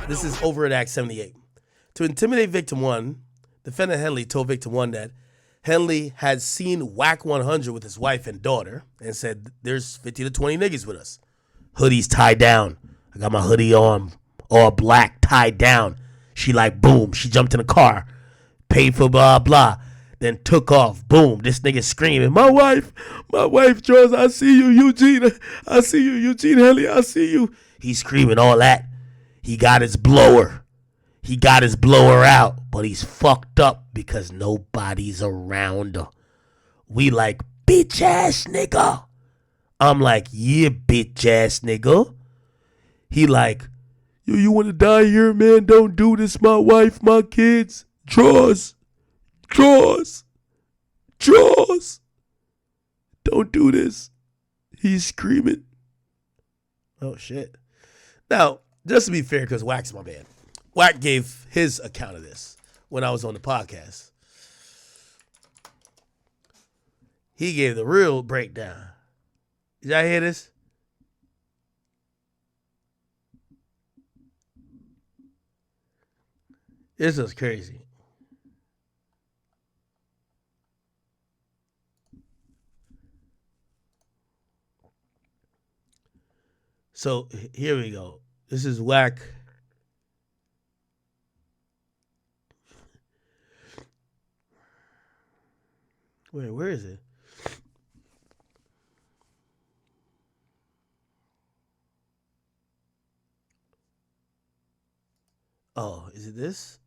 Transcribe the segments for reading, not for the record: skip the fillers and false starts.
This is over at Act 78. To intimidate victim 1, defendant Henley told victim 1 that Henley had seen Wack100 with his wife and daughter and said, there's 50 to 20 niggas with us. Hoodies tied down. I got my hoodie on, all black, tied down. She like, boom. She jumped in the car, paid for blah, blah, then took off. Boom. This nigga screaming, my wife, Charles, I see you, Eugene. I see you, Eugene Henley, I see you. He's screaming all that. He got his blower. He got his blower out, but he's fucked up because nobody's around. We like, bitch ass nigga. I'm like, yeah, bitch ass nigga. He like, yo, you want to die here, man? Don't do this. My wife, my kids. Draws. Don't do this. He's screaming. Oh, shit. Now, just to be fair, because Wack's my man. Wack gave his account of this when I was on the podcast. He gave the real breakdown. Did y'all hear this? This was crazy. So here we go. This is Wack. Wait, where is it? Oh, is it this?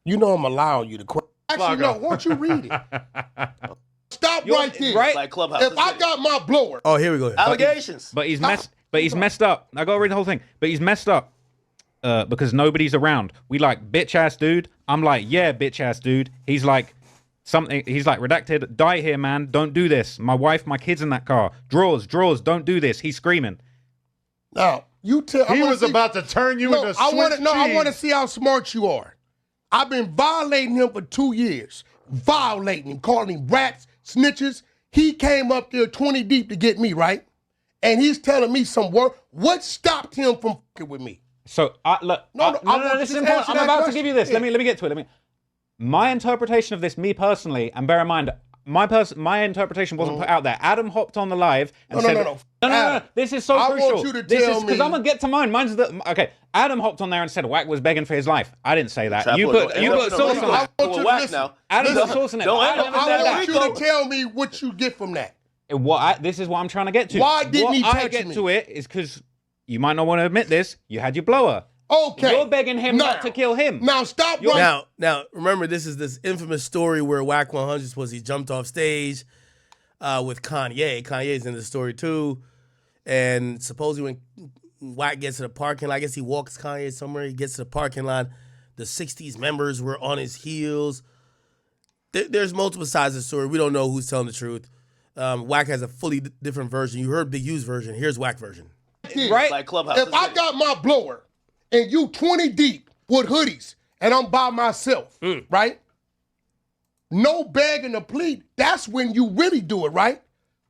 You know I'm allowing you to actually no, won't you read it? Stop right there. Right? Like Clubhouse. If I got my blower. Oh, here we go. Allegations. But he's messed up. I gotta read the whole thing. But he's messed up. Because nobody's around. We like, bitch ass dude. I'm like, yeah, bitch ass dude. He's like, something. He's like, redacted. Die here, man. Don't do this. My wife, my kids in that car. Drawers. Don't do this. He's screaming. Now, you tell. He was about to turn you into I Swiss want to cheese. see how smart you are. I've been violating him for 2 years. Violating him, calling him rats, snitches. He came up there 20 deep to get me, right? And he's telling me some word. What stopped him from fucking with me? So, look. No, this is important. I'm about to give you this. Yeah. Let me get to it. My interpretation of this, me personally, and bear in mind, my interpretation wasn't put out there. Adam hopped on the live and said, No. This is so crucial. I want you to tell me. Because I'm going to get to mine. Mine's okay. Adam hopped on there and said Wack was begging for his life. I didn't say that. You put source on that. I want you to listen. Adam put source on it. I want you to tell me what you get from that. This is what I'm trying to get to. Why didn't he touch me? I get to it is because you might not want to admit this. You had your blower. Okay. You're begging him not to kill him. Now stop. Now, remember, this is this infamous story where Wack100 was he jumped off stage with Kanye. Kanye's in the story too. And supposedly when Wack gets to the parking lot, I guess he walks Kanye somewhere. He gets to the parking lot. The 60s members were on his heels. There's multiple sides of the story. We don't know who's telling the truth. Wack has a fully different version. You heard Big U's version. Here's Wack version. Right? Like Clubhouse. If I got my blower and you 20 deep with hoodies and I'm by myself, right? No begging to plead. That's when you really do it, right?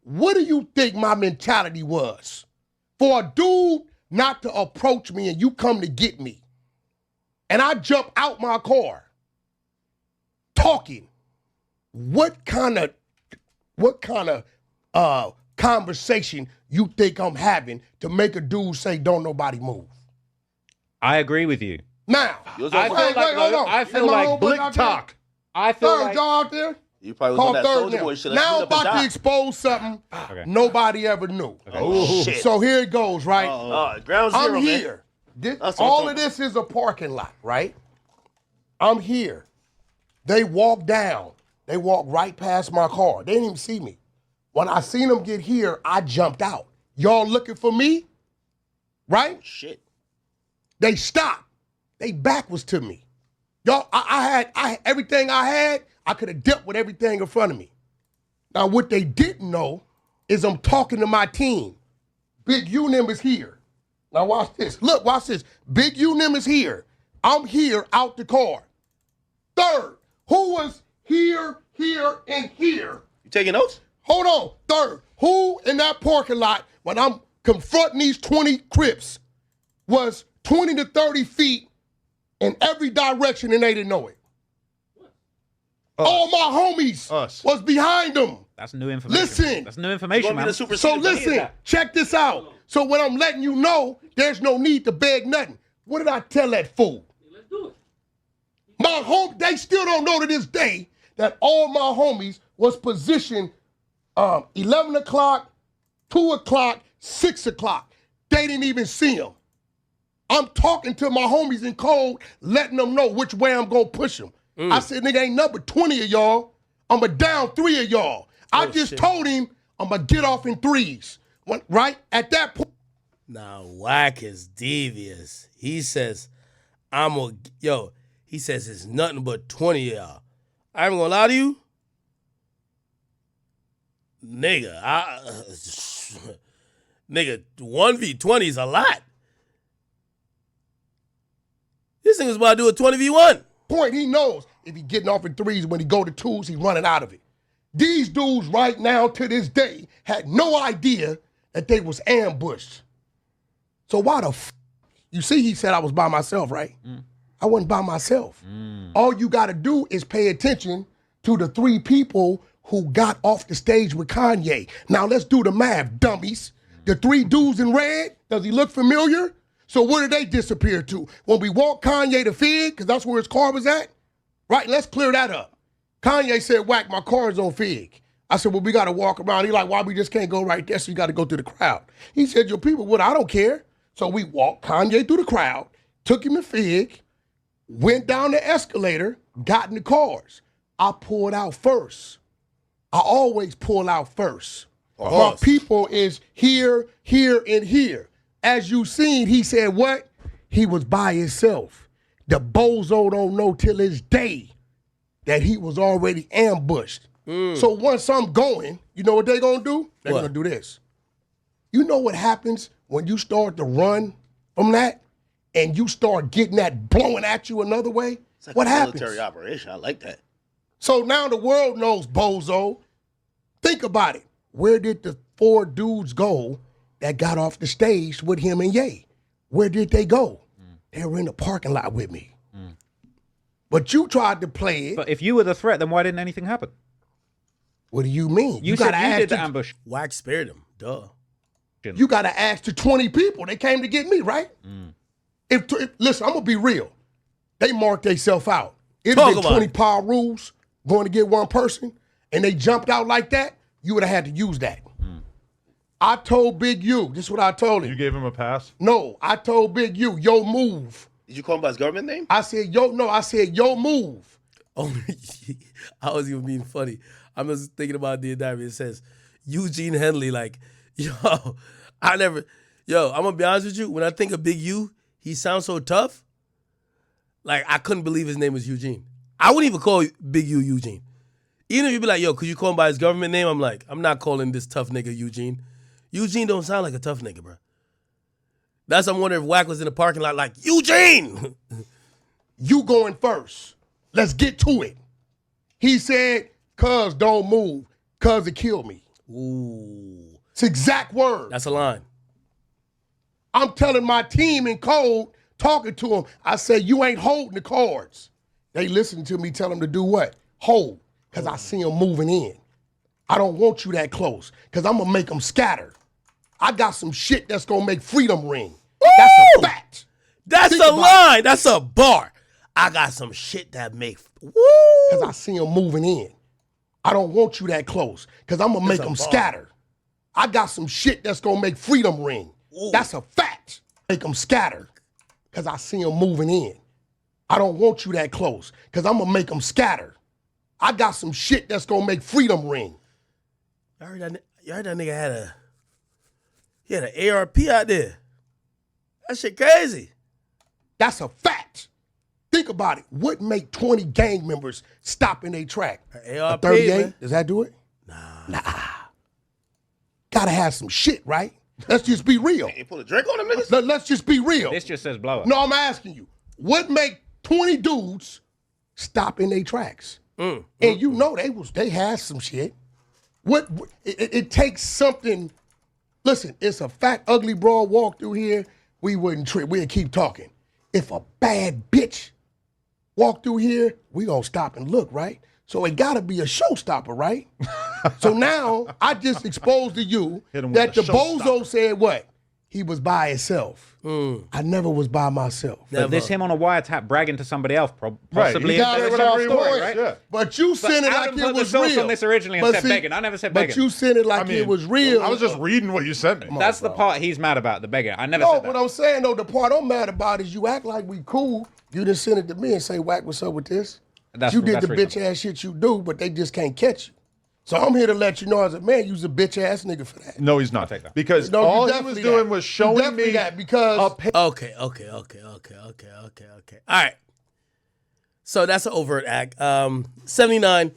What do you think my mentality was? For a dude not to approach me and you come to get me, and I jump out my car talking, what kind of conversation you think I'm having to make a dude say, don't nobody move? I agree with you. Now, I feel like blick talk. I feel third like y'all out there. You probably was on that Soulja Boy shit. Now I'm about to expose something nobody ever knew. Okay. Oh, shit. So here it goes, right? Ground zero, I'm here. All of this is a parking lot, right? I'm here. They walk down. They walk right past my car. They didn't even see me. When I seen them get here, I jumped out. Y'all looking for me? Right? Shit. They stopped. They back was to me. Y'all, I had everything I had, I could have dealt with everything in front of me. Now, what they didn't know is I'm talking to my team. Big U is here. Now, watch this. Look, watch this. Big U is here. I'm here out the car. Third, who was here, and here? You taking notes? Hold on. Third, who in that parking lot when I'm confronting these 20 Crips was 20 to 30 feet in every direction and they didn't know it. All my homies was behind them. That's new information. Listen. That's new information, man. So listen, check this out. So when I'm letting you know, there's no need to beg nothing. What did I tell that fool? Let's do it. They still don't know to this day that all my homies was positioned 11 o'clock, 2 o'clock, 6 o'clock. They didn't even see them. I'm talking to my homies in code, letting them know which way I'm going to push them. I said, nigga, ain't number 20 of y'all. I'm going to down 3 of y'all. I just told him I'm going to get off in 3s. Right? At that point. Now, Wack is devious. He says, he says it's nothing but 20 of y'all. I ain't gonna lie to you. Nigga, nigga, 1v20 is a lot. This nigga's about to do a 20v1. Point, he knows if he getting off in 3s, when he go to 2s, he running out of it. These dudes right now to this day had no idea that they was ambushed. So why the you see he said I was by myself, right? I wasn't by myself. All you got to do is pay attention to the 3 people who got off the stage with Kanye. Now let's do the math, dummies. The 3 dudes in red, does he look familiar? So where did they disappear to? When we walked Kanye to Fig, because that's where his car was at? Right, let's clear that up. Kanye said, Wack, my car is on Fig. I said, well, we got to walk around. He like, why we just can't go right there, so you got to go through the crowd. He said, your people would, I don't care. So we walked Kanye through the crowd, took him to Fig, went down the escalator, got in the cars. I pulled out first. I always pull out first. My people is here, here, and here. As you seen, he said what? He was by himself. The bozo don't know till his day that he was already ambushed. So once I'm going, you know what they gonna do? They're gonna do this. You know what happens when you start to run from that and you start getting that blowing at you another way? It's like what a happens? military operation. I like that. So now the world knows bozo. Think about it. Where did the 4 dudes go that got off the stage with him and Ye? Where did they go? They were in the parking lot with me. But you tried to play it. But if you were the threat, then why didn't anything happen? What do you mean? You said you did the ambush. Wack spared him. Duh. You got to ask the 20 people. They came to get me, right? Listen, I'm going to be real. They marked themselves out. It'd have been 20 power rules going to get one person, and they jumped out like that, you would have had to use that. I told Big U, this is what I told him. You gave him a pass? No, I told Big U, yo move. Did you call him by his government name? I said, yo move. Oh, I was even being funny. I'm just thinking about the indictment. It says, Eugene Henley, like, I'm gonna be honest with you. When I think of Big U, he sounds so tough. Like, I couldn't believe his name was Eugene. I wouldn't even call Big U Eugene. Even if you'd be like, could you call him by his government name? I'm like, I'm not calling this tough nigga Eugene. Eugene don't sound like a tough nigga, bro. That's I'm wondering if Wack was in the parking lot like, Eugene! You going first. Let's get to it. He said, cuz don't move, cuz it killed me. Ooh. It's exact word. That's a line. I'm telling my team in code, talking to them, I say, you ain't holding the cards. They listen to me tell them to do what? Hold, because I see them moving in. I don't want you that close, because I'm going to make them scatter. I got some shit that's going to make freedom ring. Woo! That's a fact. That's a line. That's a bar. I got some shit that make, woo! Because I see them moving in. I don't want you that close, because I'm going to make them scatter. I got some shit that's going to make freedom ring. Ooh. That's a fact. Make them scatter, because I see them moving in. I don't want you that close, because I'm going to make them scatter. I got some shit that's going to make freedom ring. You heard that nigga had an ARP out there. That shit crazy. That's a fact. Think about it. What make 20 gang members stop in their track? ARP, 38? man. Does that do it? Nah. Gotta have some shit, right? Let's just be real. You pull a drink on them niggas? Let's just be real. This just says blow up. No, I'm asking you. What make 20 dudes stop in their tracks? And you know they had some shit. It takes something Listen, it's a fat, ugly broad walk through here. We wouldn't trip. We'd keep talking. If a bad bitch walk through here, we gonna stop and look, right? So it gotta be a showstopper, right? So now I just exposed to you Hit him that with the a bozo showstopper. said what? He was by himself. I never was by myself. But this him on a wiretap bragging to somebody else, Right, possibly. he got said it whatever all he story, wants, right? yeah. But you sent it Adam like put it the was sauce real. on this originally and But said begging. I never said But begging. you sent it like I mean, it was real. I was just reading what you sent me. That's the part he's mad about, the begging. I never No, said that. what I'm saying though, the part I'm mad about is you act like we cool. You didn't send it to me and say, Wack, what's up with this? You did the bitch ass shit you do, but they just can't catch you. So I'm here to let you know as a man, you's a bitch ass nigga for that. No, he's not. take that. Because No, you all he definitely was doing that. was You showing definitely me that because Okay. All right. So that's an overt act. 79.